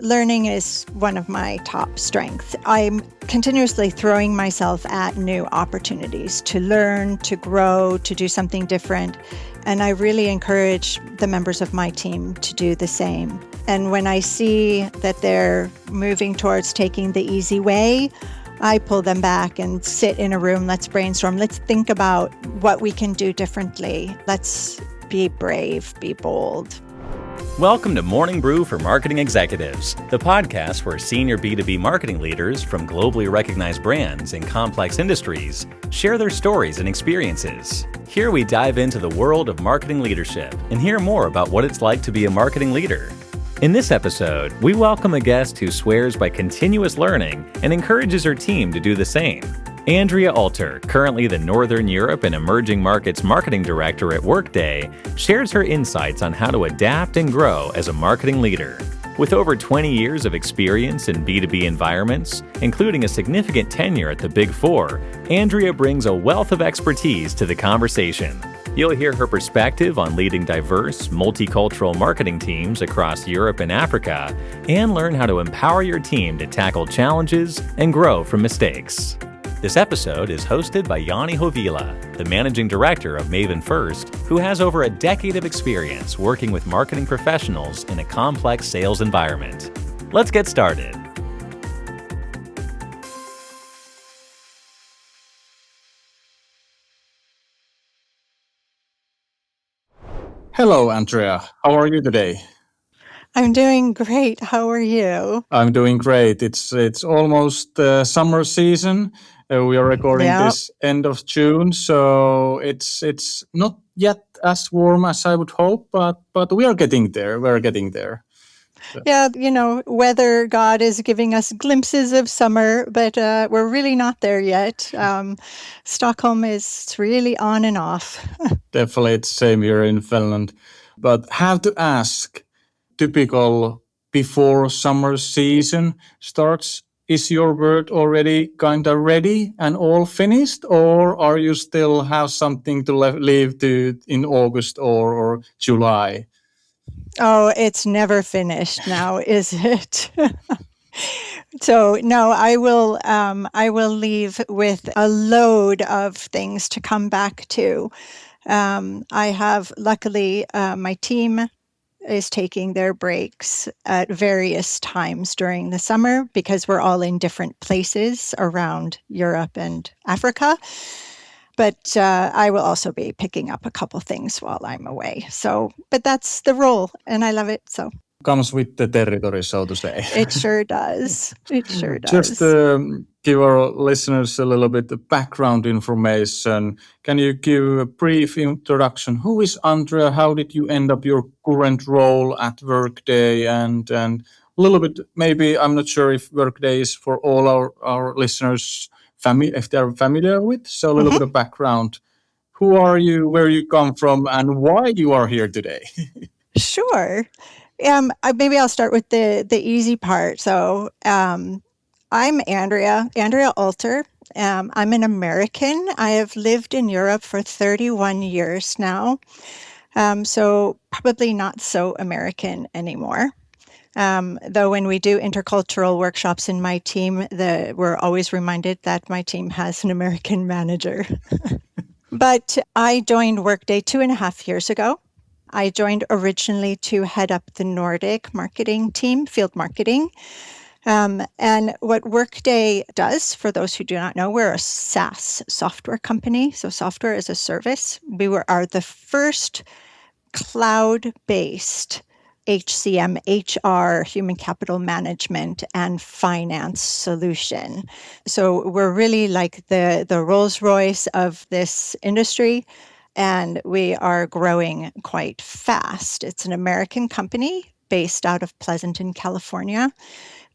Learning is one of my top strengths. I'm continuously throwing myself at new opportunities to learn, to grow, to do something different. And I really encourage the members of my team to do the same. And when I see that they're moving towards taking the easy way, I pull them back and sit in a room. Let's brainstorm. Let's think about what we can do differently. Let's be brave, be bold. Welcome to Morning Brew for Marketing Executives, the podcast where senior B2B marketing leaders from globally recognized brands in complex industries share their stories and experiences. Here we dive into the world of marketing leadership and hear more about what it's like to be a marketing leader. In this episode, we welcome a guest who swears by continuous learning and encourages her team to do the same. Andrea Alter, currently the Northern Europe and Emerging Markets Marketing Director at Workday, shares her insights on how to adapt and grow as a marketing leader. With over 20 years of experience in B2B environments, including a significant tenure at the Big Four, Andrea brings a wealth of expertise to the conversation. You'll hear her perspective on leading diverse, multicultural marketing teams across Europe and Africa, and learn how to empower your team to tackle challenges and grow from mistakes. This episode is hosted by Yanni Hovila, the Managing Director of Maven First, who has over a decade of experience working with marketing professionals in a complex sales environment. Let's get started. Hello, Andrea. How are you today? I'm doing great. How are you? I'm doing great. It's almost summer season. We are recording Yeah. this end of June, so it's not yet as warm as I would hope, but we are getting there. We're getting there. Yeah, weather God is giving us glimpses of summer, but we're really not there yet. Stockholm is really on and off. Definitely, it's same here in Finland. But have to ask, typical before summer season starts, is your work already kind of ready and all finished, or are you still have something to leave to in August or July? Oh, it's never finished now, is it? So no, I will leave with a load of things to come back to. I have luckily my team is taking their breaks at various times during the summer because we're all in different places around Europe and Africa. But I will also be picking up a couple things while I'm away. So, but that's the role, and I love it. So Comes with the territory, so to say. it sure does. It sure Just does. give our listeners a little bit of background information. Can you give a brief introduction? Who is Andrea? How did you end up your current role at Workday? And a little bit, maybe, I'm not sure if Workday is for all our listeners, if they're familiar with. So a little bit of background. Who are you, where you come from, and why you are here today? Sure. Maybe I'll start with the easy part. So, I'm Andrea Alter. I'm an American. I have lived in Europe for 31 years now. So probably not so American anymore. Though when we do intercultural workshops in my team, we're always reminded that my team has an American manager. But I joined Workday 2.5 years ago. I joined originally to head up the Nordic marketing team, field marketing. And what Workday does, for those who do not know, we're a SaaS software company. So software as a service. We are the first cloud-based HCM, HR, human capital management, and finance solution. So we're really like the Rolls-Royce of this industry. And we are growing quite fast. It's an American company based out of Pleasanton, California.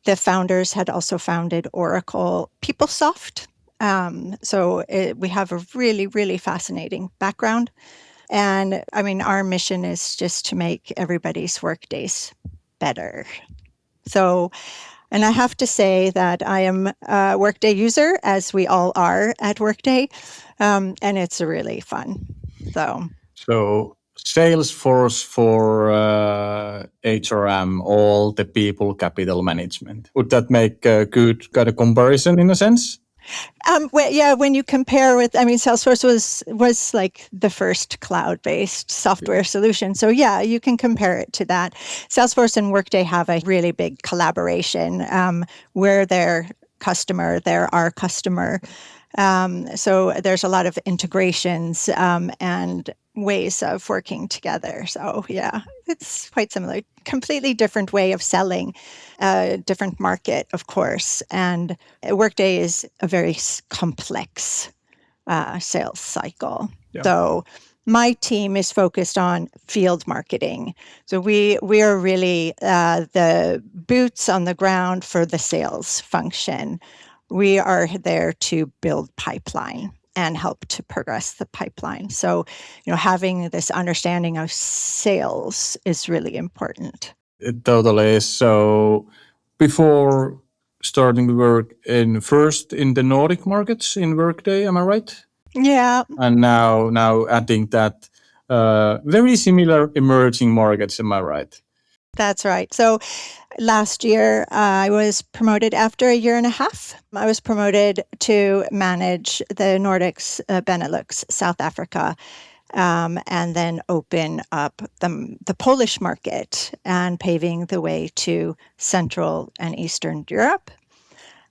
The founders had also founded Oracle PeopleSoft. We have a really, really fascinating background. And I mean, our mission is just to make everybody's workdays better. So, and I have to say that I am a Workday user, as we all are at Workday, and it's really fun. So Salesforce for HRM, all the people capital management. Would that make a good kind of comparison in a sense? Yeah, when you compare with, I mean, Salesforce was like the first cloud-based software solution. So yeah, you can compare it to that. Salesforce and Workday have a really big collaboration. We're their customer, they're our customer. So there's a lot of integrations and ways of working together. So yeah, it's quite similar. Completely different way of selling, a different market, of course. And Workday is a very complex sales cycle. Yeah. So my team is focused on field marketing. So we are really the boots on the ground for the sales function. We are there to build pipeline and help to progress the pipeline. So, having this understanding of sales is really important. It totally is. So before starting to work first in the Nordic markets in Workday, am I right? Yeah, And now adding that very similar emerging markets, am I right? that's right. So last year, I was promoted after a year and a half. I was promoted to manage the Nordics, Benelux, South Africa, and then open up the Polish market and paving the way to Central and Eastern Europe.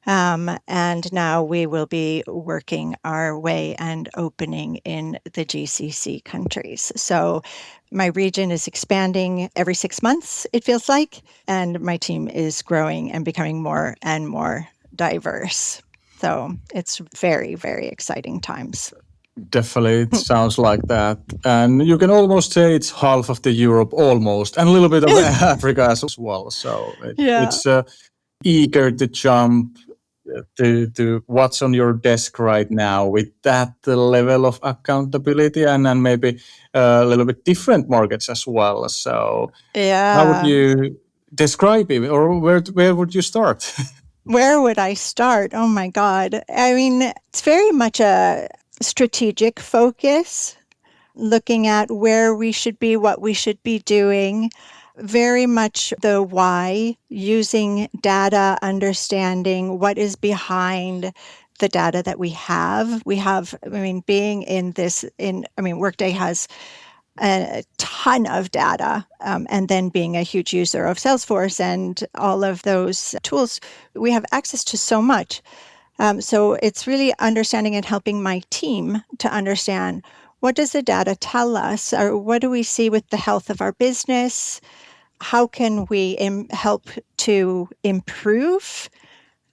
And now we will be working our way and opening in the GCC countries. So my region is expanding every 6 months, it feels like, and my team is growing and becoming more and more diverse. So it's very, very exciting times. Definitely, it sounds like that. And you can almost say it's half of the Europe almost, and a little bit of Africa as well. So Yeah. it's eager to jump to what's on your desk right now with that level of accountability and then maybe a little bit different markets as well. So how would Yeah. you describe it, or where would you start? Where would I start? Oh my God. I mean, it's very much a strategic focus, looking at where we should be, what we should be doing, very much the why, using data, understanding what is behind the data that we have. I mean, being in this, I mean, Workday has a ton of data, and then being a huge user of Salesforce and all of those tools, we have access to so much. So it's really understanding and helping my team to understand, what does the data tell us, or what do we see with the health of our business? How can we help to improve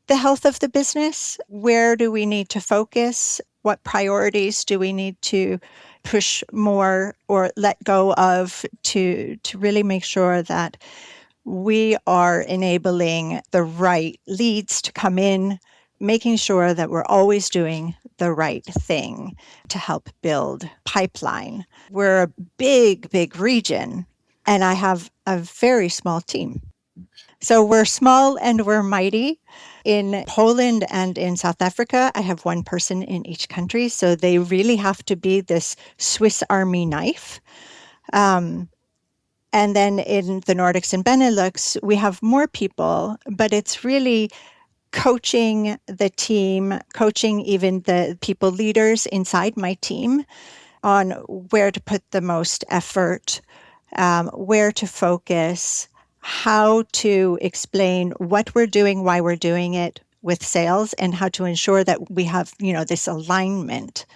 the health of the business? Where do we need to focus? What priorities do we need to push more or let go of to really make sure that we are enabling the right leads to come in, making sure that we're always doing the right thing to help build pipeline. We're a big, big region, and I have a very small team. So we're small and we're mighty. In Poland and in South Africa, I have one person in each country. So they really have to be this Swiss Army knife. And then in the Nordics and Benelux, we have more people, but it's really coaching the team, coaching even the people leaders inside my team on where to put the most effort, where to focus, how to explain what we're doing, why we're doing it with sales, and how to ensure that we have, this alignment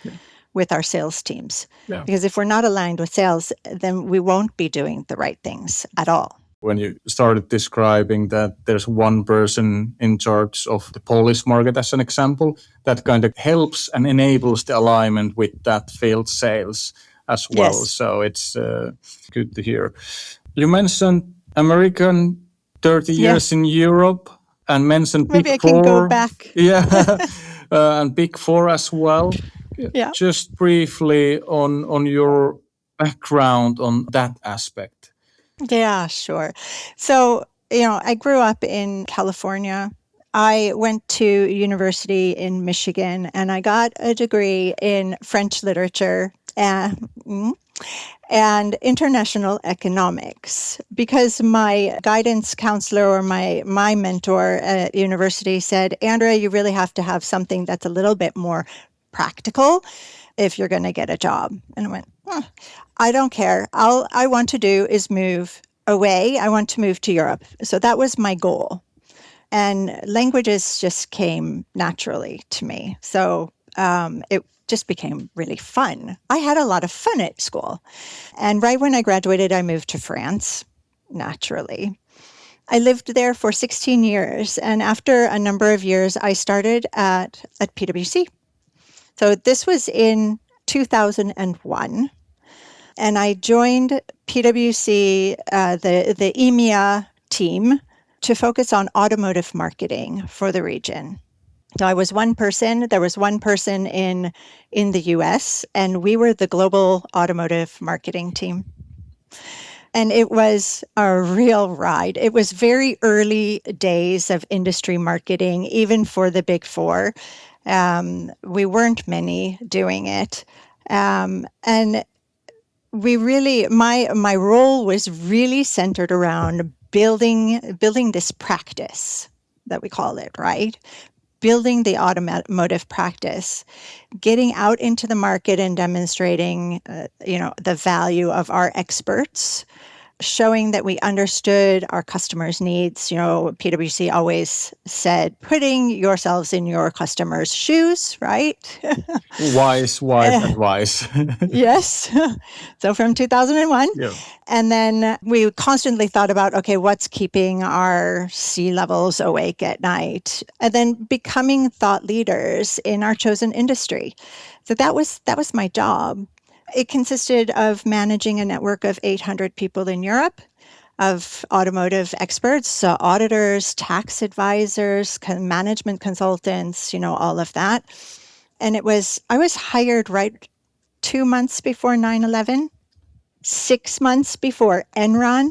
with our sales teams. Yeah. Because if we're not aligned with sales, then we won't be doing the right things at all. When you started describing that there's one person in charge of the Polish market as an example, that kind of helps and enables the alignment with that field sales as well. Yes. So it's good to hear. You mentioned American, 30 years Yes. in Europe, and mentioned Maybe I Big can go Four. back. Yeah, and Big Four as well. Yeah. Just briefly on your background on that aspect. Yeah, sure. So, I grew up in California. I went to university in Michigan and I got a degree in French literature uh, mm, and international economics, because my guidance counselor or my mentor at university said, Andrea, you really have to have something that's a little bit more practical if you're going to get a job. And I went, I don't care. All I want to do is move away. I want to move to Europe. So that was my goal. And languages just came naturally to me. So it just became really fun. I had a lot of fun at school. And right when I graduated, I moved to France, naturally. I lived there for 16 years. And after a number of years, I started at PwC. So this was in 2001. And I joined PwC, the EMEA team, to focus on automotive marketing for the region. So I was one person. There was one person in the US, and we were the global automotive marketing team. And it was a real ride. It was very early days of industry marketing, even for the big four. We weren't many doing it. And we really, my role was really centered around building this practice that we call it, right? Building the automotive practice, getting out into the market and demonstrating, the value of our experts, showing that we understood our customers' needs. PwC always said, putting yourselves in your customers' shoes, right? Wise advice. Yes. So from 2001. Yeah. And then we constantly thought about, okay, what's keeping our C-levels awake at night? And then becoming thought leaders in our chosen industry. So that was my job. It consisted of managing a network of 800 people in Europe, of automotive experts, so auditors, tax advisors, management consultants, all of that. And I was hired right 2 months before 9/11, 6 months before Enron.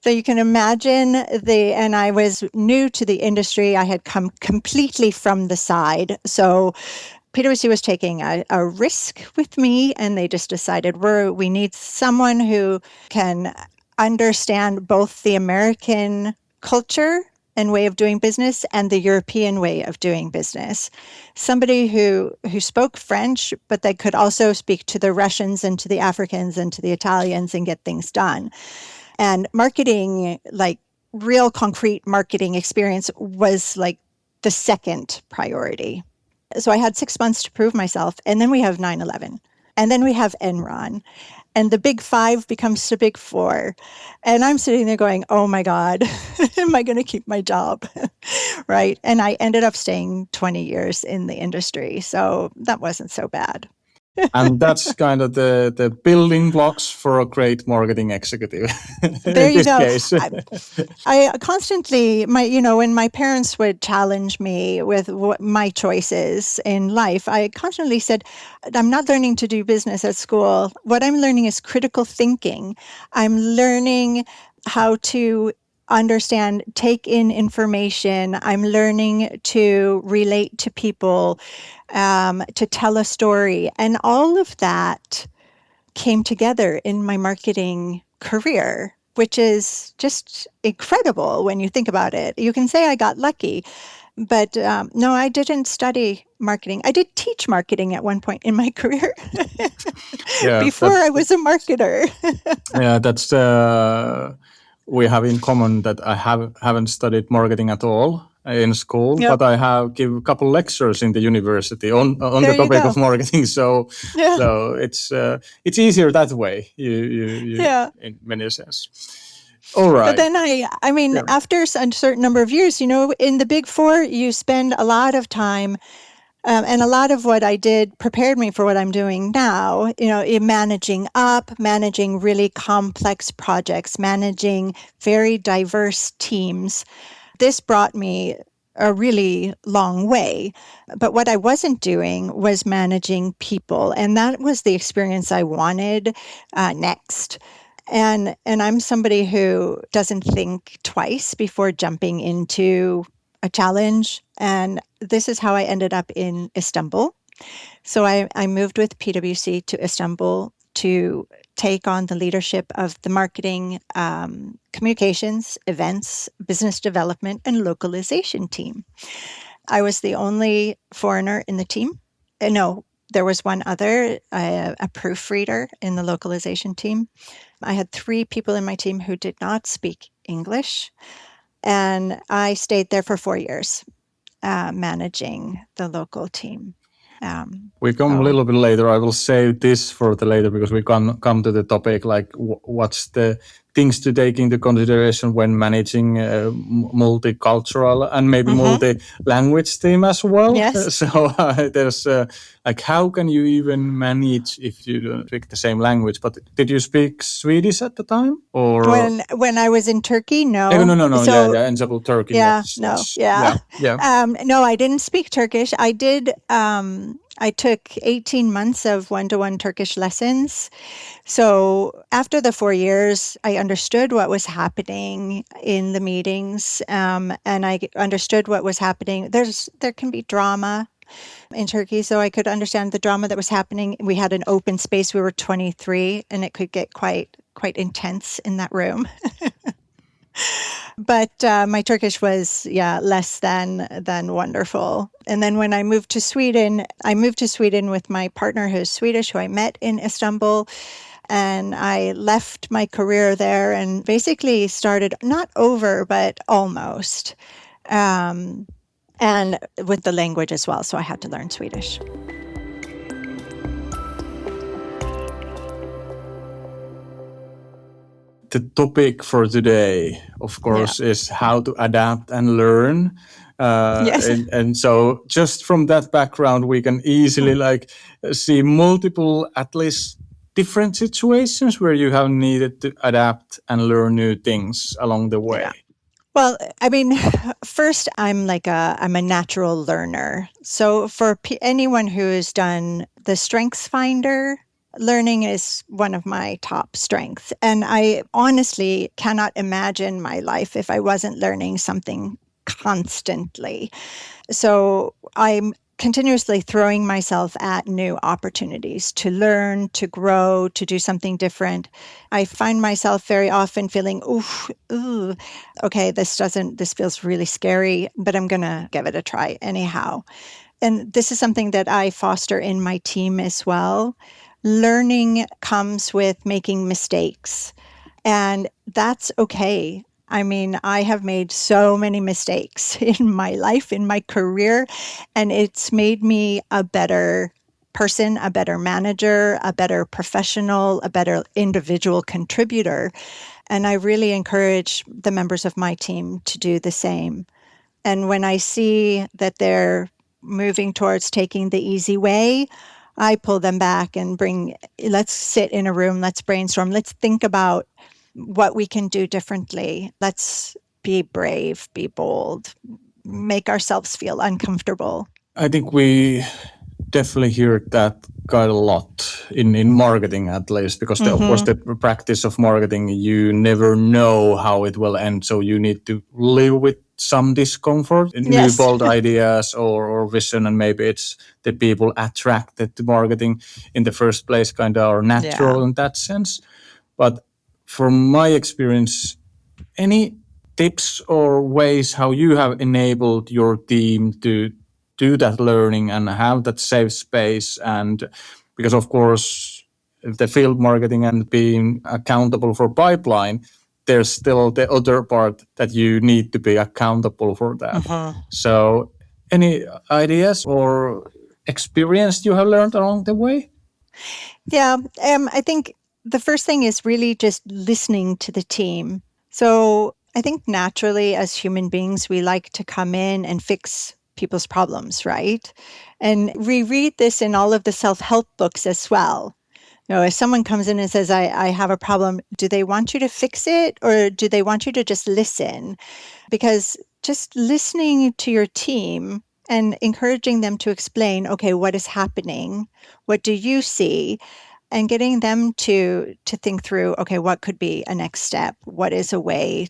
So you can imagine and I was new to the industry. I had come completely from the side. So PwC was taking a risk with me, and they just decided we need someone who can understand both the American culture and way of doing business and the European way of doing business. Somebody who spoke French, but they could also speak to the Russians and to the Africans and to the Italians and get things done. And marketing, like real concrete marketing experience, was like the second priority. So I had 6 months to prove myself. And then we have 9/11. And then we have Enron. And the big five becomes the big four. And I'm sitting there going, oh my God, am I going to keep my job? Right. And I ended up staying 20 years in the industry. So that wasn't so bad. And that's kind of the building blocks for a great marketing executive There in you this go. case. I constantly, when my parents would challenge me with my choices in life, I constantly said, I'm not learning to do business at school. What I'm learning is critical thinking. I'm learning how to understand, take in information. I'm learning to relate to people, to tell a story. And all of that came together in my marketing career, which is just incredible when you think about it. You can say I got lucky, but no, I didn't study marketing. I did teach marketing at one point in my career Yeah, before I was a marketer. yeah, that's we have in common that I haven't studied marketing at all in school, Yep. but I have give a couple lectures in the university on There the you topic go. of marketing. So Yeah. so it's easier that way. You Yeah. in many sense. All But right. then I mean, Yeah. after a certain number of years, in the big four, you spend a lot of time. And a lot of what I did prepared me for what I'm doing now, in managing really complex projects, managing very diverse teams. This brought me a really long way. But what I wasn't doing was managing people. And that was the experience I wanted next. And I'm somebody who doesn't think twice before jumping into a challenge. And this is how I ended up in Istanbul. So I moved with PwC to Istanbul to take on the leadership of the marketing, communications, events, business development, and localization team. I was the only foreigner in the team. No, there was one other, a proofreader in the localization team. I had 3 people in my team who did not speak English, and I stayed there for 4 years, managing the local team. We come a So little bit later. I will save this for the later because we come to the topic like what's the things to take into consideration when managing a multicultural and maybe mhm, multi-language team as well. yes. So there's like how can you even manage if you don't speak the same language? But did you speak Swedish at the time or? When I was in Turkey, No, no. no, no. Yeah, So yeah. Ensemble Turkey. yeah, Yes, no, yes. yeah. Yeah, yeah. No, I didn't speak Turkish. I did. I took 18 months of one-to-one Turkish lessons. So after the 4 years, I understood what was happening in the meetings, and I understood what was happening. There can be drama in Turkey, so I could understand the drama that was happening. We had an open space. We were 23, and it could get quite intense in that room. But my Turkish was, yeah, less than wonderful. And then when I moved to Sweden with my partner who's Swedish, who I met in Istanbul. And I left my career there and basically started not over, but almost. Um, and with the language as well. So I had to learn Swedish. The topic for today, of Yeah. course, is how to adapt and learn. Yes. And so, just from that background, we can easily like see multiple, at least different situations where you have needed to adapt and learn new things along the Yeah. way. Well, I mean, first, I'm a natural learner. So for anyone who has done the Strengths Finder, learning is one of my top strengths. And I honestly cannot imagine my life if I wasn't learning something constantly. So I'm continuously throwing myself at new opportunities to learn, to grow, to do something different. I find myself very often feeling, ooh, okay, this feels really scary, but I'm going to give it a try anyhow. And this is something that I foster in my team as well. Learning comes with making mistakes, and that's okay. I mean, I have made so many mistakes in my life, in my career, and it's made me a better person, a better manager, a better professional, a better individual contributor. And I really encourage the members of my team to do the same. And when I see that they're moving towards taking the easy way, I pull them back and let's sit in a room, let's brainstorm, let's think about what we can do differently. Let's be brave, be bold, make ourselves feel uncomfortable. I think we definitely hear that quite a lot in marketing, at least, because of course Mm-hmm. the practice of marketing, you never know how it will end, so you need to live with some discomfort, new Yes. bold ideas or vision, and maybe it's the people attracted to marketing in the first place kind of are Yeah. natural in that sense. But from my experience, any tips or ways how you have enabled your team to do that learning and have that safe space? And because of course the field marketing and being accountable for pipeline, there's still the other part that you need to be accountable for that. Mm-hmm. So any ideas or experience you have learned along the way? Yeah. I think the first thing is really just listening to the team. So I think naturally, as human beings, we like to come in and fix people's problems, right? And we read this in all of the self help books as well. If someone comes in and says, I have a problem, do they want you to fix it or do they want you to just listen? Because just listening to your team and encouraging them to explain, okay, what is happening? What do you see? And getting them to think through, okay, what could be a next step? What is a way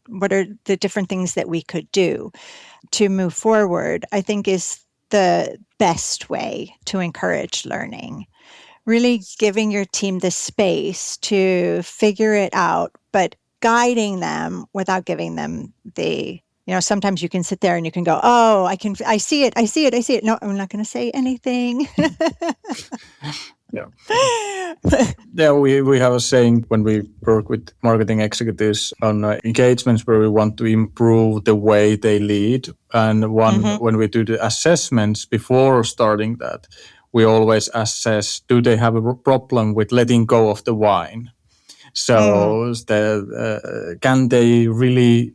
what are the different things that we could do to move forward? I think is the best way to encourage learning. Really giving your team the space to figure it out, but guiding them without giving them sometimes you can sit there and you can go, oh, I see it, I see it, I see it. No, I'm not going to say anything. Yeah. Yeah, we have a saying when we work with marketing executives on engagements where we want to improve the way they lead. And when we do the assessments before starting that, we always assess, do they have a problem with letting go of the wine? So can they really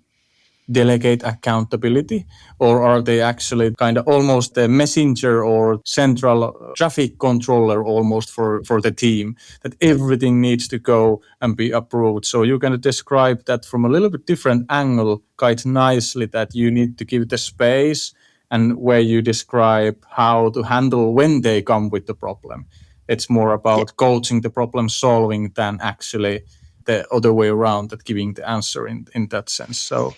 delegate accountability, or are they actually kind of almost a messenger or central traffic controller almost for the team, that everything needs to go and be approved? So you can describe that from a little bit different angle quite nicely, that you need to give the space, and where you describe how to handle when they come with the problem. It's more Yeah. about coaching the problem solving than actually the other way around, that giving the answer in that sense. So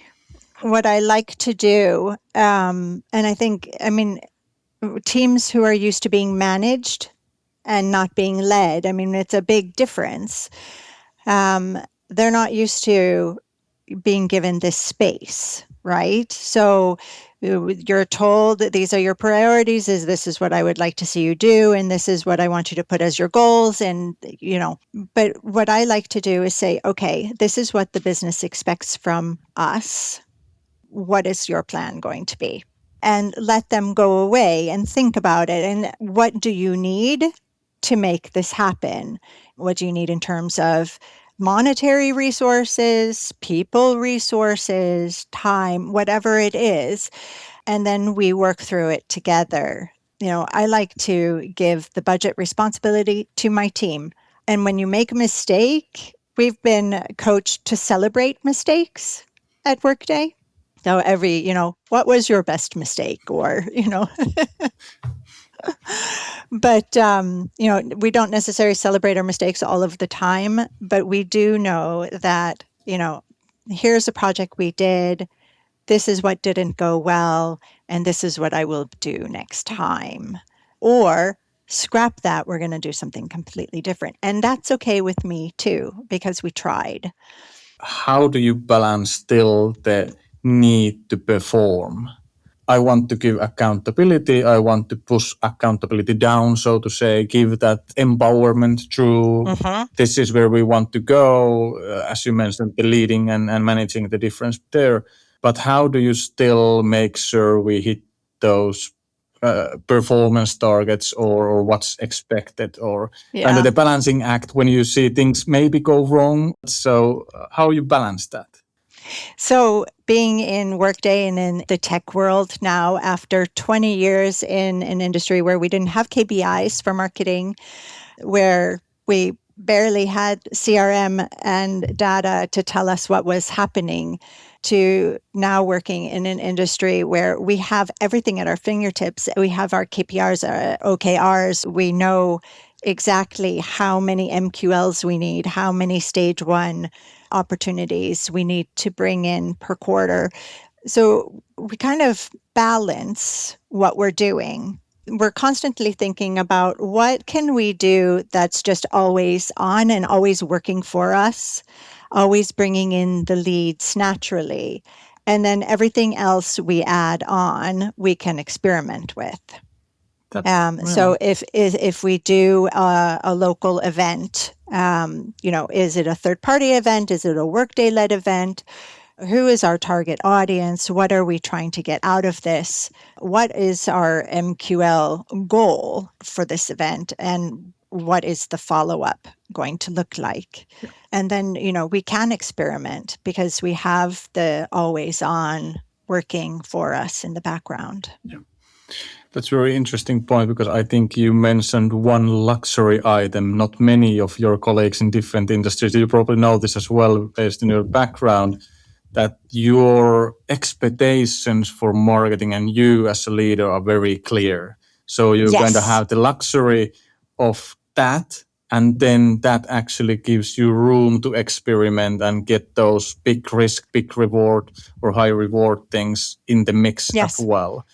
What I like to do, and I mean, teams who are used to being managed and not being led, I mean, it's a big difference. They're not used to being given this space, right? So you're told that these are your priorities, is this is what I would like to see you do, and this is what I want you to put as your goals. And, but what I like to do is say, okay, this is what the business expects from us. What is your plan going to be? And let them go away and think about it. And what do you need to make this happen? What do you need in terms of monetary resources, people resources, time, whatever it is? And then we work through it together. I like to give the budget responsibility to my team. And when you make a mistake, we've been coached to celebrate mistakes at Workday. So what was your best mistake? Or, but, we don't necessarily celebrate our mistakes all of the time, but we do know that, here's a project we did. This is what didn't go well, and this is what I will do next time. Or scrap that, we're going to do something completely different. And that's okay with me too, because we tried. how do you balance still the need to perform? I want to give accountability. I want to push accountability down, so to say, give that empowerment through. This is where we want to go, as you mentioned, the leading and managing the difference there. But how do you still make sure we hit those performance targets, or what's expected, or kind of Yeah. the balancing act when you see things maybe go wrong? So how you balance that? So, being in Workday and in the tech world now, after 20 years in an industry where we didn't have KPIs for marketing, where we barely had CRM and data to tell us what was happening, to now working in an industry where we have everything at our fingertips. We have our KPIs, our OKRs. We know exactly how many MQLs we need, how many stage one opportunities we need to bring in per quarter. So we kind of balance what we're doing. We're constantly thinking about what can we do that's just always on and always working for us, always bringing in the leads naturally. And then everything else we add on, we can experiment with. So if we do a local event, is it a third party event? Is it a Workday led event? Who is our target audience? What are we trying to get out of this? What is our MQL goal for this event? And what is the follow up going to look like? And then, we can experiment because we have the always on working for us in the background. Yeah. That's a very interesting point, because I think you mentioned one luxury item. Not many of your colleagues in different industries, you probably know this as well based on your background, that your expectations for marketing and you as a leader are very clear. So you kind of Yes. have the luxury of that, and then that actually gives you room to experiment and get those big risk, big reward, or high reward things in the mix as Yes. well.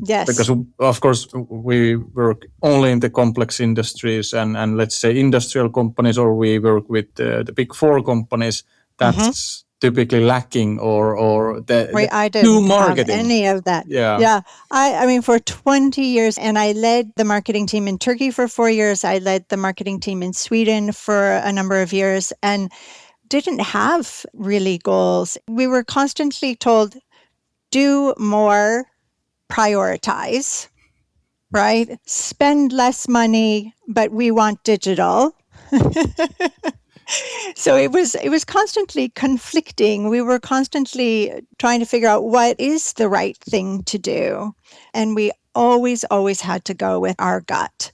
Yes. because of course we work only in the complex industries and let's say industrial companies, or we work with the big four companies. Hmm. That's typically lacking, or the I new didn't have marketing. any of that. Yeah. Yeah. I mean, for 20 years, and I led the marketing team in Turkey for 4 years. I led the marketing team in Sweden for a number of years and didn't have really goals. We were constantly told, do more, prioritize, right? Spend less money, but we want digital. So it was constantly conflicting. We were constantly trying to figure out what is the right thing to do. And we always had to go with our gut.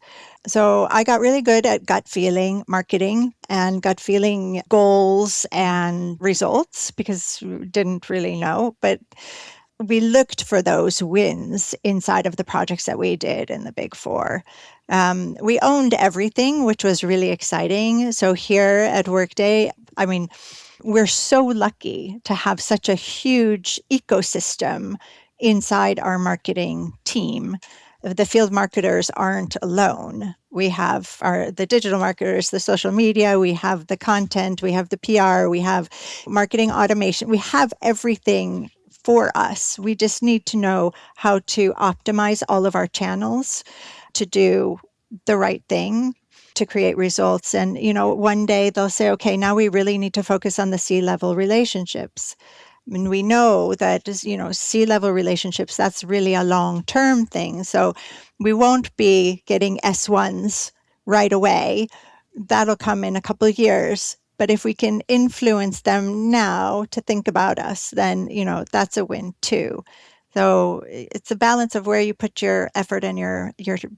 So I got really good at gut feeling marketing and gut feeling goals and results because we didn't really know. But we looked for those wins inside of the projects that we did in the Big Four. We owned everything, which was really exciting. So here at Workday, I mean, we're so lucky to have such a huge ecosystem inside our marketing team. The field marketers aren't alone. We have the digital marketers, the social media, we have the content, we have the PR, we have marketing automation. We have everything for us. We just need to know how to optimize all of our channels to do the right thing to create results. And, one day they'll say, okay, now we really need to focus on the C-level relationships. I mean, we know that, C-level relationships, that's really a long-term thing. So we won't be getting S1s right away. That'll come in a couple of years. But if we can influence them now to think about us, then, that's a win too. So it's a balance of where you put your effort and your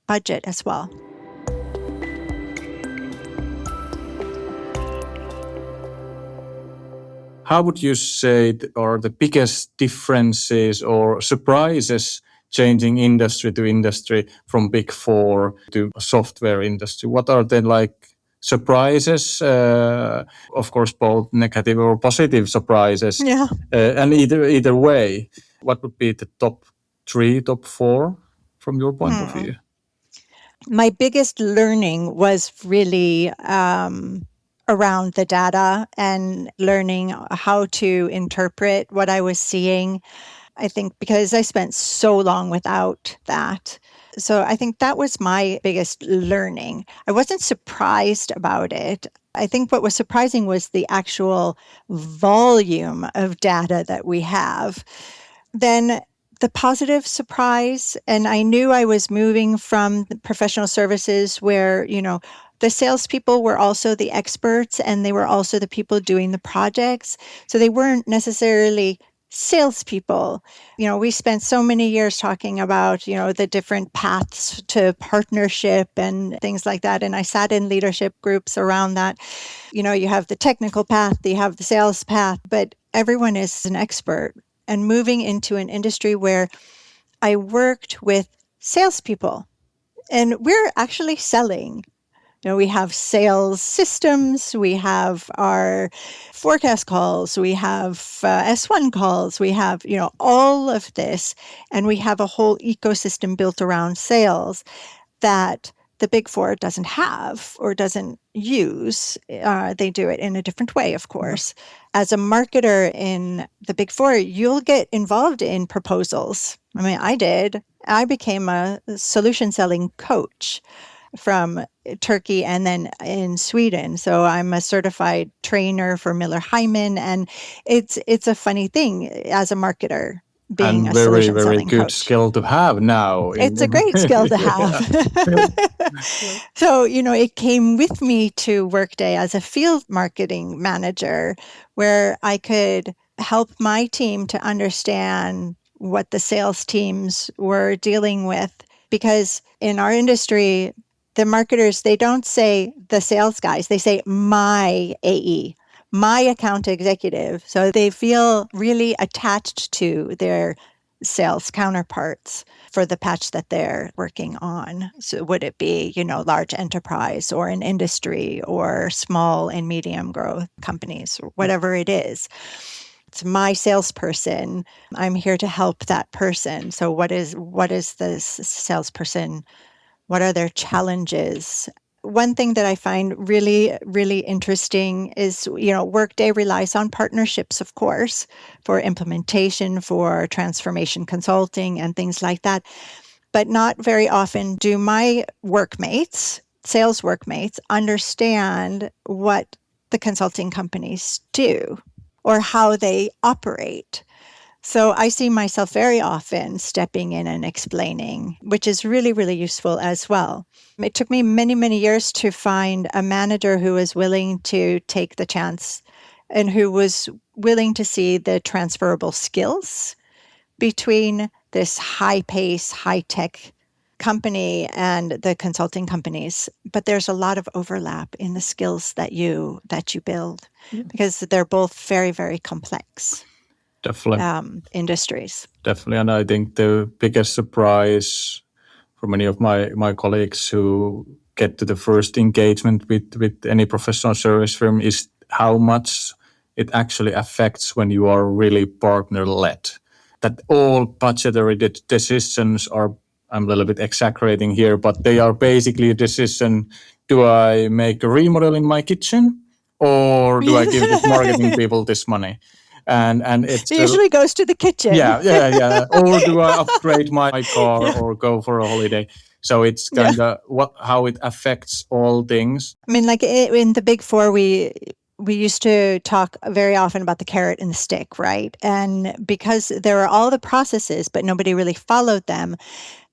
budget as well. How would you say are the biggest differences or surprises changing industry to industry from Big Four to software industry? What are the surprises? Of course, both negative or positive surprises, Yeah. and either way, what would be the top three, top four from your point of view? My biggest learning was really around the data and learning how to interpret what I was seeing. I think because I spent so long without that. So I think that was my biggest learning. I wasn't surprised about it. I think what was surprising was the actual volume of data that we have. Then the positive surprise, and I knew I was moving from the professional services where, the salespeople were also the experts and they were also the people doing the projects. So they weren't necessarily salespeople. We spent so many years talking about, the different paths to partnership and things like that. And I sat in leadership groups around that. You have the technical path, you have the sales path, but everyone is an expert. And moving into an industry where I worked with salespeople and we're actually selling. We have sales systems, we have our forecast calls, we have S1 calls, we have, all of this, and we have a whole ecosystem built around sales that the Big Four doesn't have or doesn't use. They do it in a different way, of course. As a marketer in the Big Four, you'll get involved in proposals. I mean, I did. I became a solution selling coach from Turkey and then in Sweden. So I'm a certified trainer for Miller Hyman, and it's a funny thing as a marketer being And a very, solution very selling good coach. skill to have now. It's a great skill to have. Yeah. So, it came with me to Workday as a field marketing manager where I could help my team to understand what the sales teams were dealing with. Because in our industry, the marketers, they don't say the sales guys, they say my AE, my account executive. So they feel really attached to their sales counterparts for the patch that they're working on. So would it be, large enterprise or an industry or small and medium growth companies or whatever it is. it's my salesperson. I'm here to help that person. So what is the salesperson? What are their challenges? One thing that I find really, really interesting is, Workday relies on partnerships, of course, for implementation, for transformation consulting, and things like that. But not very often do my workmates, sales workmates, understand what the consulting companies do or how they operate. So I see myself very often stepping in and explaining, which is really, really useful as well. It took me many, many years to find a manager who was willing to take the chance and who was willing to see the transferable skills between this high pace, high tech company and the consulting companies. But there's a lot of overlap in the skills that you build because they're both very, very complex Definitely. industries. Definitely. And I think the biggest surprise for many of my colleagues who get to the first engagement with any professional service firm is how much it actually affects when you are really partner led. That all budgetary decisions are, I'm a little bit exaggerating here, but they are basically a decision: do I make a remodel in my kitchen, or do I give this marketing It people this money? And it's usually goes to the kitchen. yeah. Or do I upgrade my car Yeah. or go for a holiday? So it's Yeah. kind of how it affects all things. I mean, like in the Big Four, we used to talk very often about the carrot and the stick, right? And because there were all the processes, but nobody really followed them,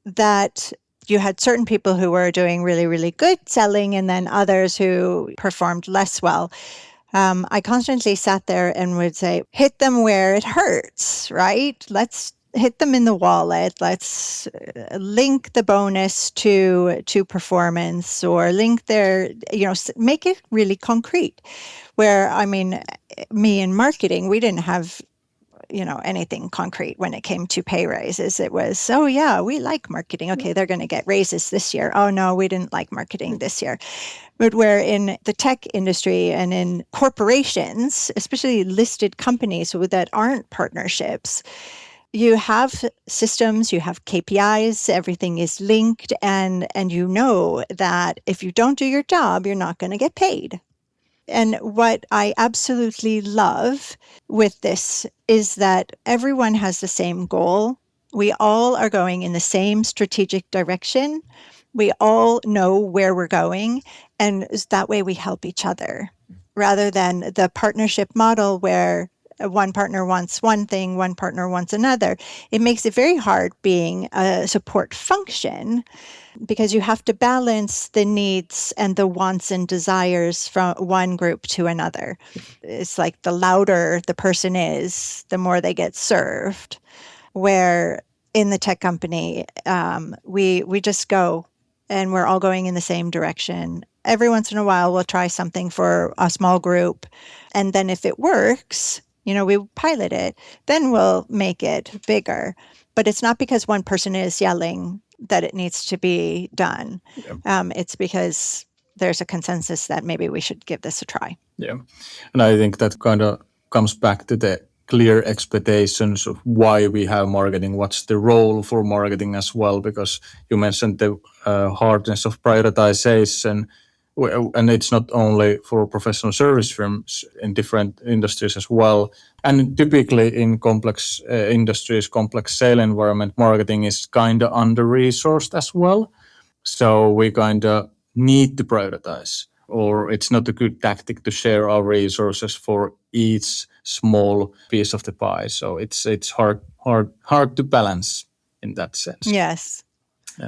that you had certain people who were doing really, really good selling, and then others who performed less well. I constantly sat there and would say, hit them where it hurts, right? Let's hit them in the wallet. Let's link the bonus to performance, or link their, make it really concrete. Where, I mean, me in marketing, we didn't have anything concrete when it came to pay raises. It was, oh yeah, we like marketing. Okay, they're going to get raises this year. Oh no, we didn't like marketing this year. But where in the tech industry and in corporations, especially listed companies that aren't partnerships, you have systems, you have KPIs, everything is linked, and you know that if you don't do your job, you're not going to get paid. And what I absolutely love with this is that everyone has the same goal. We all are going in the same strategic direction. We all know where we're going, and that way we help each other rather than the partnership model where one partner wants one thing, one partner wants another. It makes it very hard being a support function because you have to balance the needs and the wants and desires from one group to another. It's like the louder the person is, the more they get served. Where in the tech company, we just go and we're all going in the same direction. Every once in a while, we'll try something for a small group. And then if it works, we pilot it, then we'll make it bigger. But it's not because one person is yelling that it needs to be done. It's because there's a consensus that maybe we should give this a try. Yeah. And I think that kind of comes back to the clear expectations of why we have marketing, what's the role for marketing as well, because you mentioned the hardness of prioritization. And it's not only for professional service firms, in different industries as well. And typically in complex industries, complex sale environment, marketing is kind of under-resourced as well. So we kind of need to prioritize, or it's not a good tactic to share our resources for each small piece of the pie. So it's hard to balance in that sense. Yes.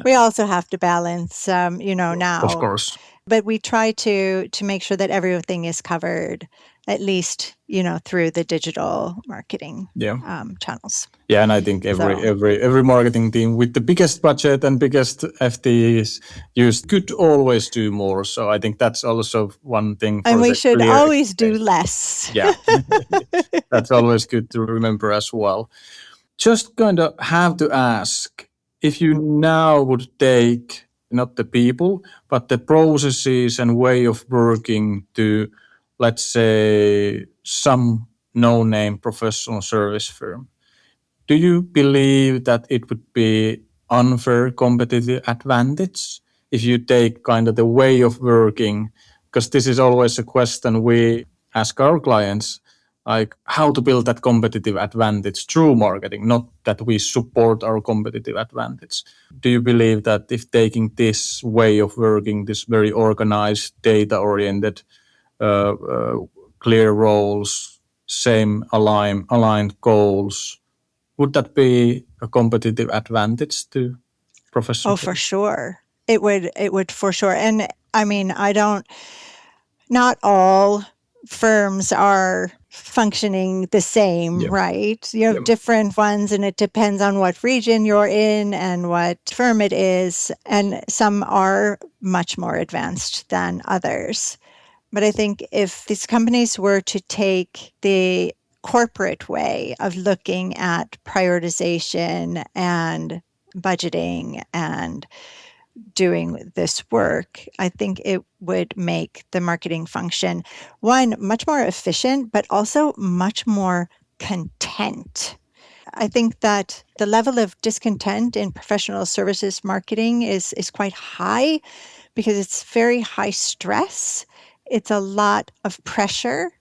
We also have to balance, Of now, course. but we try to make sure that everything is covered, at least, through the digital marketing Yeah. channels. Yeah, and I think So, every marketing team with the biggest budget and biggest FTEs used could always do more. So I think that's also one thing and for we the should clear always do expectation. less. Yeah, that's always good to remember as well. Just kind of have to ask, if you now would take not the people, but the processes and way of working to, let's say, some no-name professional service firm. Do you believe that it would be unfair competitive advantage if you take kind of the way of working? Because this is always a question we ask our clients, like how to build that competitive advantage through marketing, not that we support our competitive advantage. Do you believe that if taking this way of working, this very organized, data-oriented, clear roles, same aligned goals, would that be a competitive advantage to Oh, professional for service? sure. It would for sure. And I mean, I don't not all firms are functioning the same, Yeah. right? You have Yeah. different ones, and it depends on what region you're in and what firm it is. And some are much more advanced than others. But I think if these companies were to take the corporate way of looking at prioritization and budgeting and doing this work, I think it would make the marketing function, one, much more efficient, but also much more content. I think that the level of discontent in professional services marketing is quite high because it's very high stress. It's a lot of pressure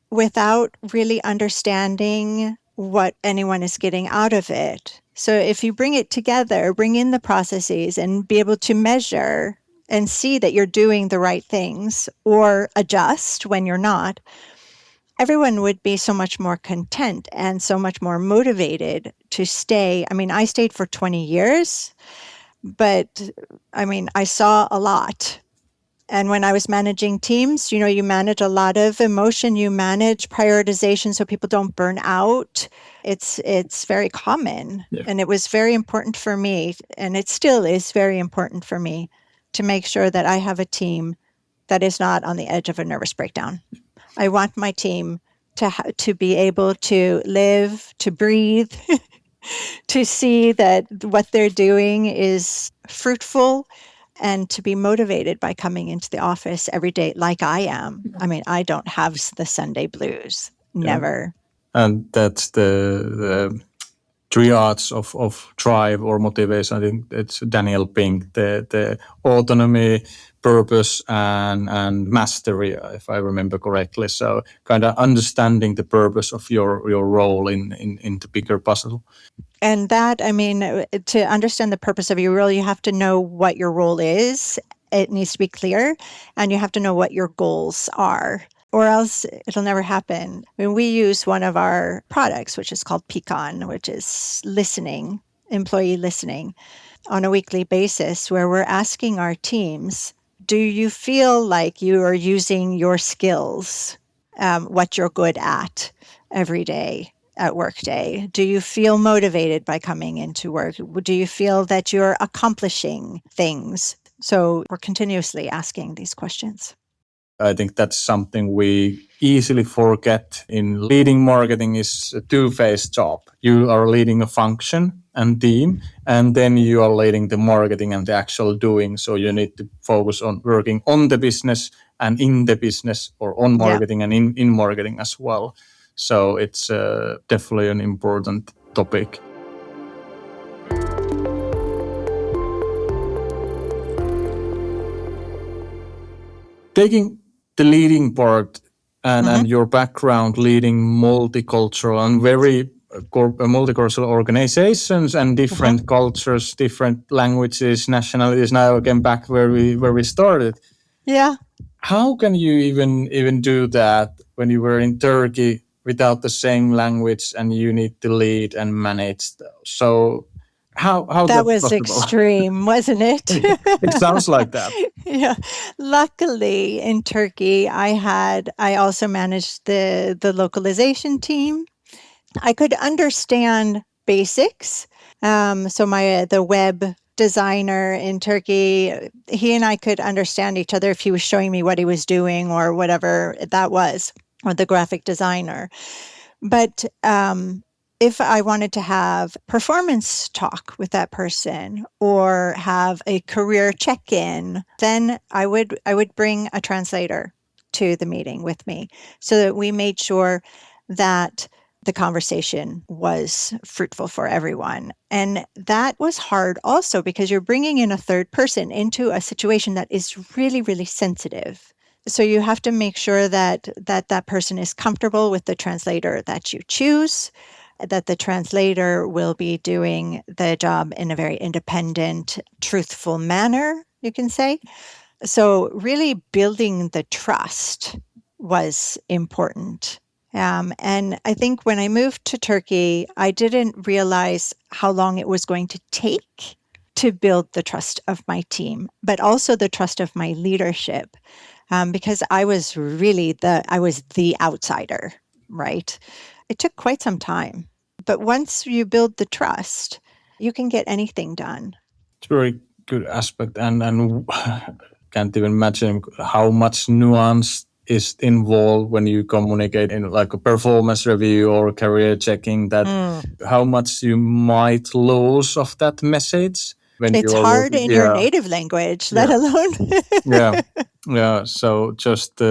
without really understanding what anyone is getting out of it. So if you bring it together, bring in the processes and be able to measure and see that you're doing the right things or adjust when you're not, everyone would be so much more content and so much more motivated to stay. I mean, I stayed for 20 years, but I mean, I saw a lot. And when I was managing teams, you manage a lot of emotion, you manage prioritization so people don't burn out. It's very common. Yeah. And it was very important for me, and it still is very important for me to make sure that I have a team that is not on the edge of a nervous breakdown. I want my team to be able to live, to breathe, to see that what they're doing is fruitful and to be motivated by coming into the office every day like I am. I mean, I don't have the Sunday blues. Yeah. Never. And that's the triads of drive or motivation. I think it's Daniel Pink, the autonomy, purpose, and mastery, if I remember correctly. So kind of understanding the purpose of your role in the bigger puzzle. And that, I mean, to understand the purpose of your role, you have to know what your role is. It needs to be clear, and you have to know what your goals are, or else it'll never happen. I mean, we use one of our products, which is called Pecan, which is listening, employee listening, on a weekly basis, where we're asking our teams, do you feel like you are using your skills, what you're good at every day at Workday? Do you feel motivated by coming into work? Do you feel that you're accomplishing things? So we're continuously asking these questions. I think that's something we easily forget in leading marketing is a two-phase job. You are leading a function and team, and then you are leading the marketing and the actual doing. So you need to focus on working on the business and in the business, or on Yeah. marketing and in marketing as well. So it's definitely an important topic. Taking the leading part and your background leading multicultural and very multicultural organizations and different cultures, different languages, nationalities. Now again back where we started. Yeah. How can you even do that when you were in Turkey without the same language and you need to lead and manage those? So how That that's was possible? extreme, wasn't it? It sounds like that. Yeah. Luckily in Turkey, I also managed the localization team. I could understand basics. So the web designer in Turkey, he and I could understand each other if he was showing me what he was doing or whatever that was, or the graphic designer. But if I wanted to have performance talk with that person or have a career check-in, then I would bring a translator to the meeting with me so that we made sure that the conversation was fruitful for everyone. And that was hard also because you're bringing in a third person into a situation that is really, really sensitive. So you have to make sure that person is comfortable with the translator that you choose, that the translator will be doing the job in a very independent, truthful manner, you can say. So really building the trust was important. And I think when I moved to Turkey, I didn't realize how long it was going to take to build the trust of my team, but also the trust of my leadership, because I was the outsider, right? It took quite some time, but once you build the trust, you can get anything done. It's very good aspect, and can't even imagine how much nuance is involved when you communicate in like a performance review or career checking. That how much you might lose of that message when It's you are hard working. in your Yeah, native language, let yeah, alone. yeah, yeah. So just.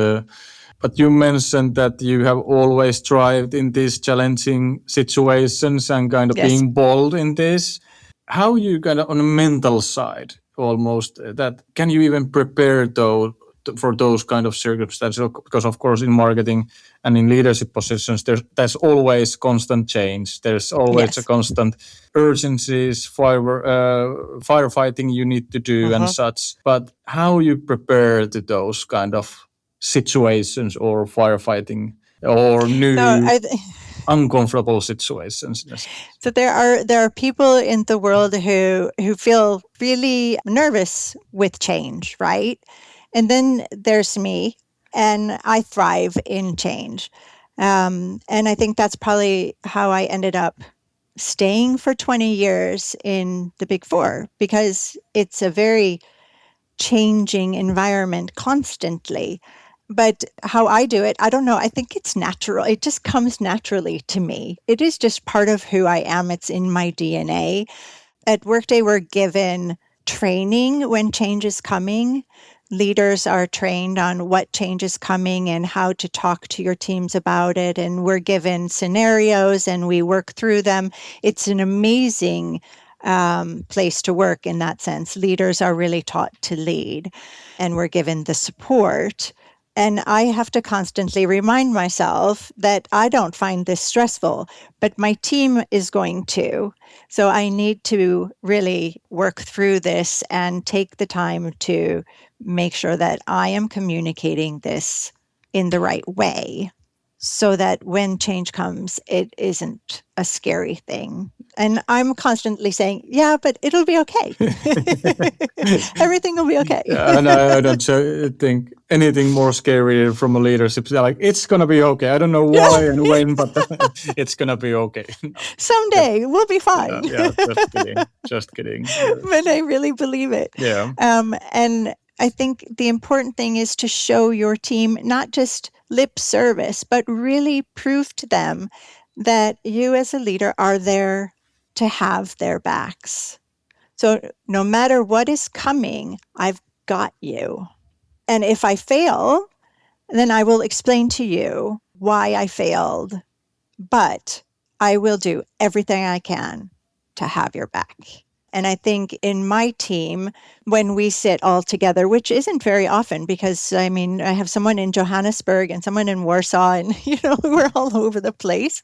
But you mentioned that you have always thrived in these challenging situations and kind of Yes. being bold in this. How you kind of on a mental side almost that can you even prepare though for those kind of circumstances? Because of course in marketing and in leadership positions there's always constant change. There's always a Yes. constant urgencies, firefighting you need to do and Uh-huh. such. But how you prepare to those kind of situations or firefighting or So new I, uncomfortable situations in a sense? So there are people in the world who feel really nervous with change, right? And then there's me, and I thrive in change. And I think that's probably how I ended up staying for 20 years in the Big Four, because it's a very changing environment constantly. But how I do it, I don't know. I think it's natural. It just comes naturally to me. It is just part of who I am. It's in my DNA. At Workday, we're given training when change is coming. Leaders are trained on what change is coming and how to talk to your teams about it. And we're given scenarios and we work through them. It's an amazing place to work in that sense. Leaders are really taught to lead, and we're given the support. And I have to constantly remind myself that I don't find this stressful, but my team is going to. So I need to really work through this and take the time to make sure that I am communicating this in the right way so that when change comes, it isn't a scary thing. And I'm constantly saying, yeah, but it'll be okay. Everything will be okay. And I don't think anything more scary from a leadership. Like it's gonna be okay. I don't know why and when, but it's gonna be okay. No, just, Someday we'll be fine. yeah, just kidding, just kidding. But I really believe it. Yeah, And I think the important thing is to show your team not just lip service, but really prove to them that you as a leader are there to have their backs. So no matter what is coming, I've got you. And if I fail, then I will explain to you why I failed, but I will do everything I can to have your back. And I think in my team, when we sit all together, which isn't very often because I mean, I have someone in Johannesburg and someone in Warsaw, and, we're all over the place.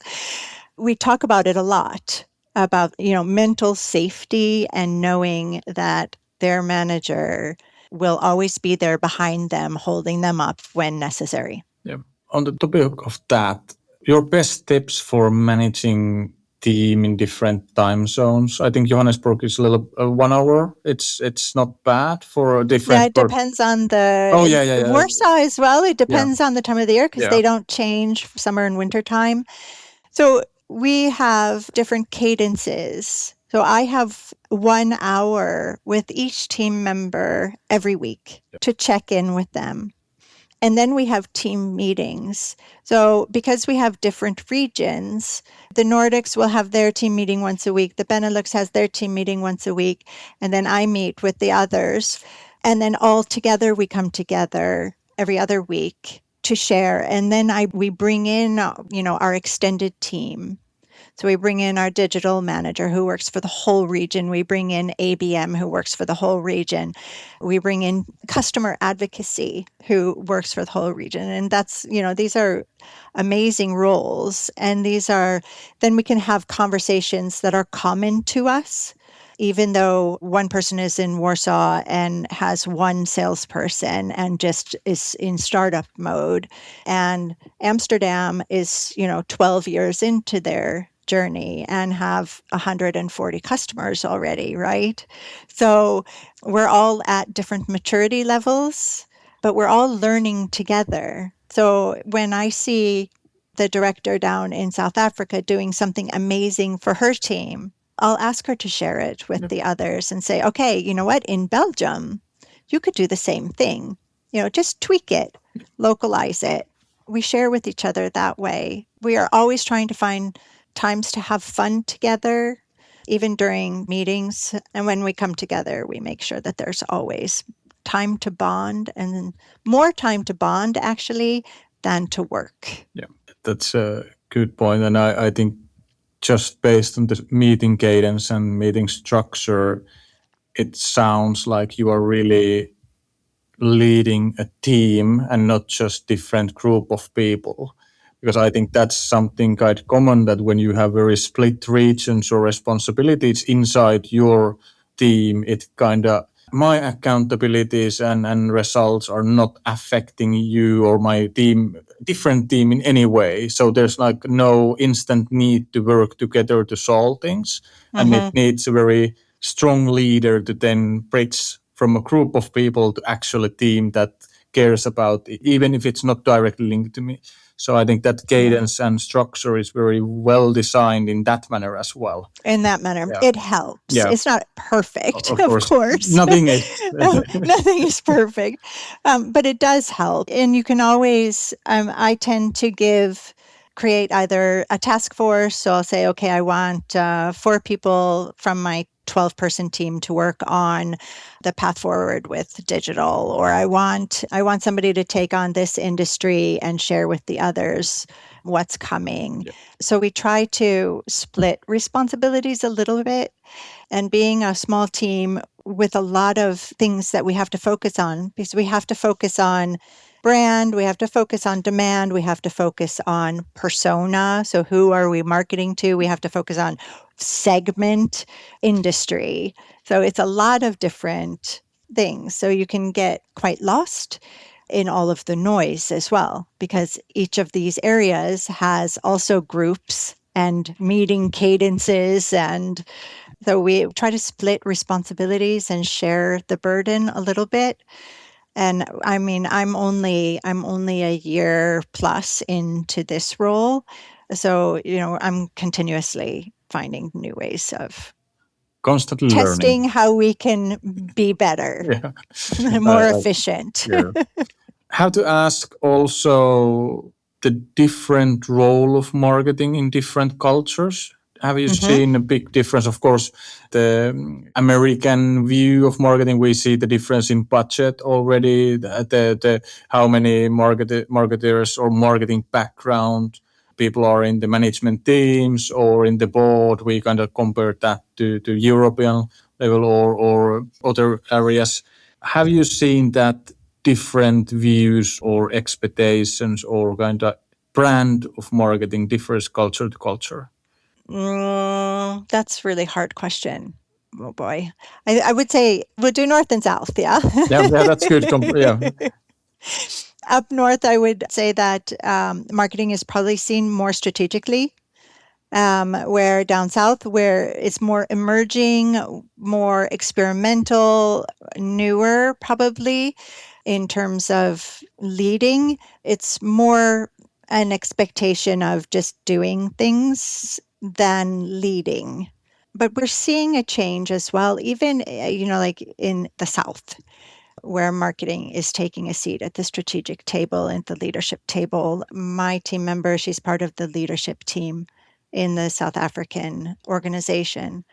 We talk about it a lot about, mental safety and knowing that their manager will always be there behind them, holding them up when necessary. yeah. On the topic of that, your best tips for managing team in different time zones. I think Johannesburg is a little 1 hour. It's not bad for a Yeah, different it depends on Oh the yeah, yeah, yeah, Warsaw as well. It yeah, depends on the time of the year because yeah. they don't change summer and winter time. So we have different cadences. So I have 1 hour with each team member every week to check in with them. And then we have team meetings. So because we have different regions, the Nordics will have their team meeting once a week. The Benelux has their team meeting once a week. And then I meet with the others. And then all together, we come together every other week to share. And then we bring in, our extended team. So we bring in our digital manager who works for the whole region. We bring in ABM who works for the whole region. We bring in customer advocacy who works for the whole region. And that's, these are amazing roles. And then we can have conversations that are common to us. Even though one person is in Warsaw and has one salesperson and just is in startup mode, and Amsterdam is, 12 years into their journey and have 140 customers already, right? So we're all at different maturity levels, but we're all learning together. So when I see the director down in South Africa doing something amazing for her team, I'll ask her to share it with the others and say, okay, you know what? In Belgium, you could do the same thing. Just tweak it, localize it. We share with each other that way. We are always trying to find times to have fun together, even during meetings. And when we come together, we make sure that there's always time to bond, and more time to bond actually than to work. Yeah, that's a good point. And I think just based on the meeting cadence and meeting structure, it sounds like you are really leading a team and not just different group of people, because I think that's something quite common, that when you have very split regions or responsibilities inside your team, it kind of, my accountabilities and results are not affecting you or my team, different team in any way. So there's like no instant need to work together to solve things. And it needs a very strong leader to then bridge from a group of people to actually a team that cares about it, even if it's not directly linked to me. So I think that cadence and structure is very well designed in that manner as well. In that manner, Yeah. it helps. Yeah. It's not perfect, Of of course, course. nothing is. Nothing is perfect, but it does help. And you can always, I tend to create either a task force. So I'll say, okay, I want 4 people from my 12-person team to work on the path forward with digital, or I want somebody to take on this industry and share with the others what's coming. Yeah. So we try to split responsibilities a little bit. And being a small team with a lot of things that we have to focus on, because we have to focus on brand, we have to focus on demand, we have to focus on persona. So who are we marketing to? We have to focus on segment, industry. So it's a lot of different things. So you can get quite lost in all of the noise as well, because each of these areas has also groups and meeting cadences, and so we try to split responsibilities and share the burden a little bit. And I mean, I'm only a year plus into this role, so I'm continuously finding new ways of Constantly testing learning. how we can be better, Yeah. more efficient. Yeah. How to ask also the different role of marketing in different cultures? Have you Mhm. seen a big difference? Of course, the American view of marketing, we see the difference in budget already. The how many marketers or marketing background people are in the management teams or in the board. We kind of compare that to European level or other areas. Have you seen that different views or expectations or kind of brand of marketing differs culture to culture? That's a really hard question. Oh boy. I would say we'll do north and south, yeah. Yeah, yeah, that's good. Yeah, Up north, I would say that marketing is probably seen more strategically, where down south, where it's more emerging, more experimental, newer, probably in terms of leading. It's more an expectation of just doing things than leading. But we're seeing a change as well, even, like in the South, where marketing is taking a seat at the strategic table and the leadership table. My team member, she's part of the leadership team in the South African organization,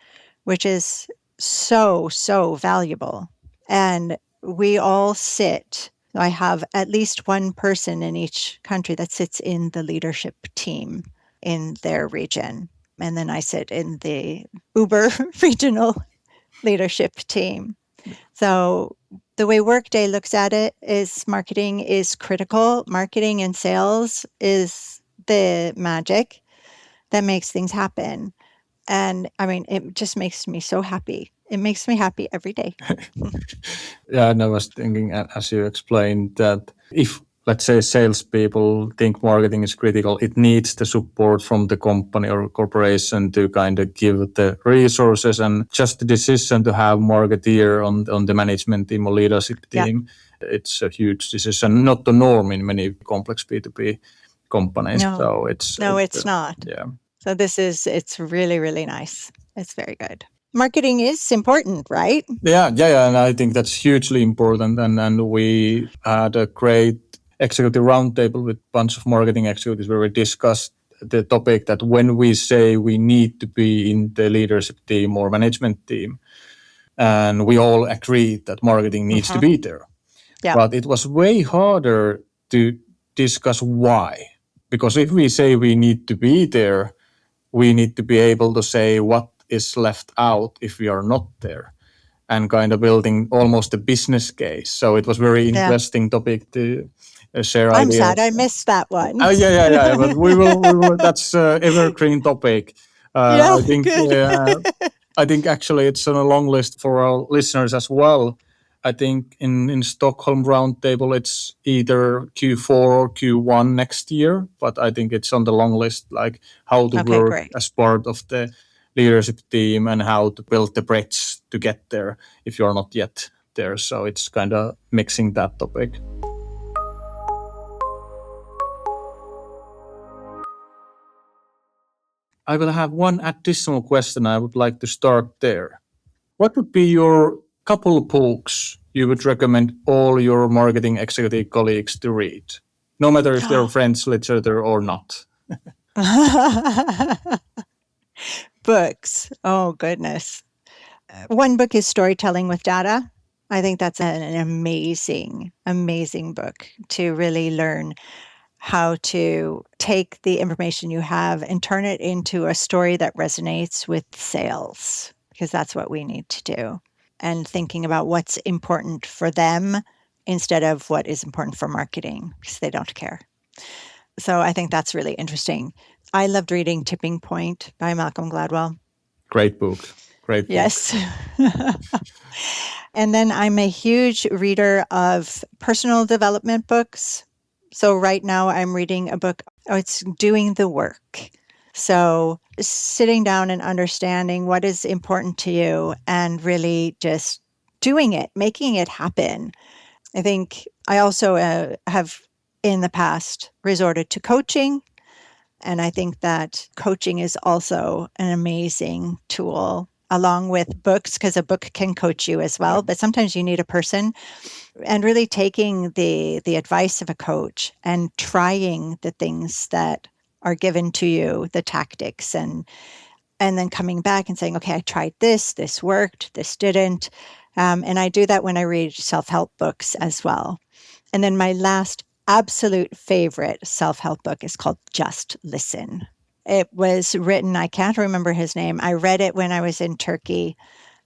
which is so, so valuable. And we all sit I have at least one person in each country that sits in the leadership team in their region. And then I sit in the Uber regional leadership team. So the way Workday looks at it is marketing is critical. Marketing and sales is the magic that makes things happen. And I mean, it just makes me so happy. It makes me happy every day. Yeah, and I was thinking, as you explained, that if, let's say, salespeople think marketing is critical, it needs the support from the company or corporation to kind of give the resources, and just the decision to have marketeer on the management team or leadership Yeah. team. It's a huge decision, not the norm in many complex B2B companies. No, So it's no, it's not. yeah. So it's really, really nice. It's very good. Marketing is important, right? Yeah, and I think that's hugely important. And we had a great executive roundtable with a bunch of marketing executives where we discussed the topic that when we say we need to be in the leadership team or management team, and we all agreed that marketing needs to Hmm. be there. Yeah. But it was way harder to discuss why. Because if we say we need to be there, we need to be able to say what is left out if we are not there, and kind of building almost a business case. So it was very Yeah. interesting topic to share I'm sad I ideas. missed that one. Oh yeah. But we will. That's evergreen topic. Yeah, I think. good. I think actually it's on a long list for our listeners as well. I think in Stockholm Roundtable it's either Q4 or Q1 next year, but I think it's on the long list, like how to Okay, work great. as part of the leadership team and how to build the bridge to get there if you're not yet there. So it's kind of mixing that topic. I will have one additional question. I would like to start there. What would be your couple books you would recommend all your marketing executive colleagues to read, no matter if they're French literature or not? Books. Oh, goodness. One book is Storytelling with Data. I think that's an amazing, amazing book to really learn how to take the information you have and turn it into a story that resonates with sales, because that's what we need to do. And thinking about what's important for them instead of what is important for marketing, because they don't care. So I think that's really interesting. I loved reading Tipping Point by Malcolm Gladwell. Great book. Great book. Yes. And then I'm a huge reader of personal development books. So right now I'm reading a book, it's Doing the Work. So sitting down and understanding what is important to you and really just doing it, making it happen. I think I also have in the past resorted to coaching. And I think that coaching is also an amazing tool along with books, because a book can coach you as well. But sometimes you need a person, and really taking the advice of a coach and trying the things that are given to you, the tactics, and then coming back and saying, okay, I tried this worked, this didn't. And I do that when I read self-help books as well. And then my last absolute favorite self-help book is called Just Listen. It was written, I can't remember his name. I read it when I was in Turkey,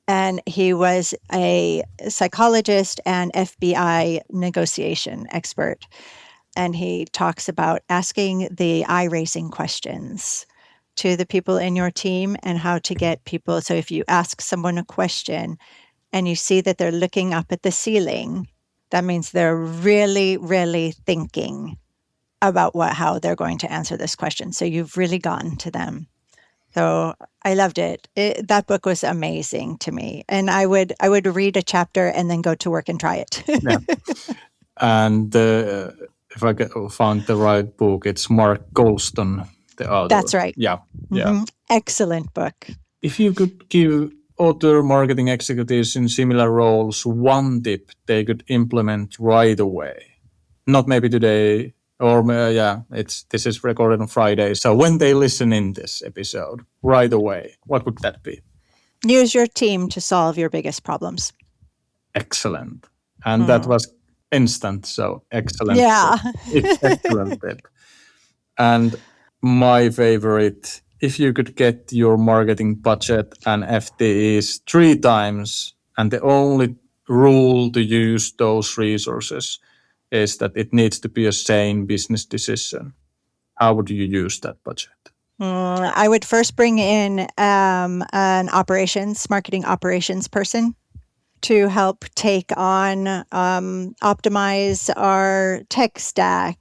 and he was a psychologist and FBI negotiation expert. And he talks about asking the eye-raising questions to the people in your team and how to get people. So if you ask someone a question and you see that they're looking up at the ceiling, that means they're really, really thinking about how they're going to answer this question. So you've really gotten to them. So I loved it. That book was amazing to me, and I would read a chapter and then go to work and try it. Yeah. And if I found the right book, it's Mark Goldstone, the author. That's right. Yeah. Excellent book. If you could give other marketing executives in similar roles one tip they could implement right away, not maybe today, or this is recorded on Friday, so when they listen in this episode right away, what would that be? Use your team to solve your biggest problems. Excellent. And that was instant. So excellent tip. Yeah. It's excellent tip. And my favorite, if you could get your marketing budget and FTEs 3 times, and the only rule to use those resources is that it needs to be a sane business decision. How would you use that budget? I would first bring in an marketing operations person to help take on, optimize our tech stack,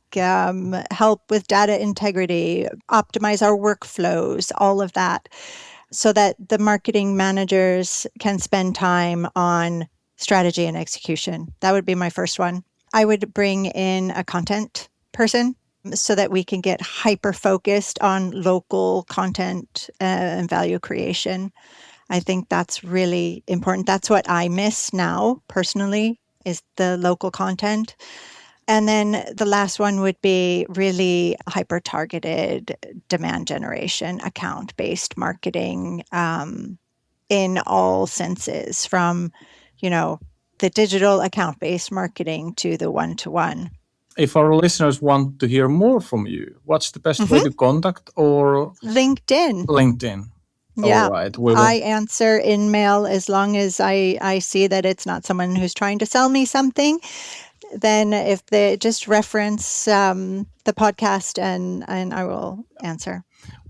help with data integrity, optimize our workflows, all of that, so that the marketing managers can spend time on strategy and execution. That would be my first one. I would bring in a content person so that we can get hyper focused on local content and value creation. I think that's really important. That's what I miss now personally, is the local content. And then the last one would be really hyper targeted demand generation, account based marketing, in all senses, from, the digital account based marketing to the one to one. If our listeners want to hear more from you, what's the best way to contact or LinkedIn. LinkedIn? All Yeah. right, we will. I answer in mail as long as I see that it's not someone who's trying to sell me something. Then if they just reference the podcast, and I will answer.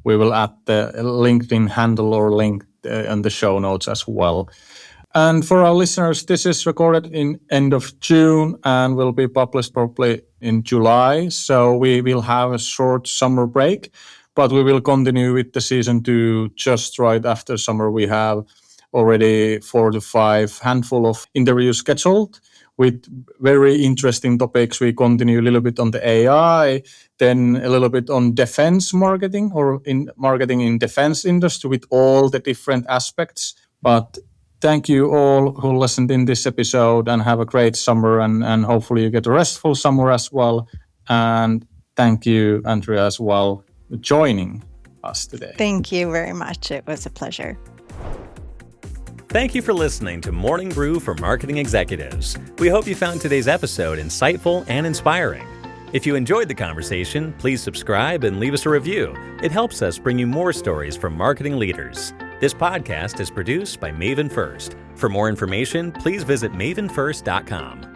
We will add the LinkedIn handle or link in the show notes as well. And for our listeners, this is recorded in end of June and will be published probably in July. So we will have a short summer break, but we will continue with the season 2 just right after summer. We have already 4 to 5 handful of interviews scheduled with very interesting topics. We continue a little bit on the AI, then a little bit on defense marketing, or in marketing in defense industry, with all the different aspects. But thank you all who listened in this episode, and have a great summer, and hopefully you get a restful summer as well. And thank you, Andrea, as well, for joining us today. Thank you very much. It was a pleasure. Thank you for listening to Morning Brew for Marketing Executives. We hope you found today's episode insightful and inspiring. If you enjoyed the conversation, please subscribe and leave us a review. It helps us bring you more stories from marketing leaders. This podcast is produced by Maven First. For more information, please visit mavenfirst.com.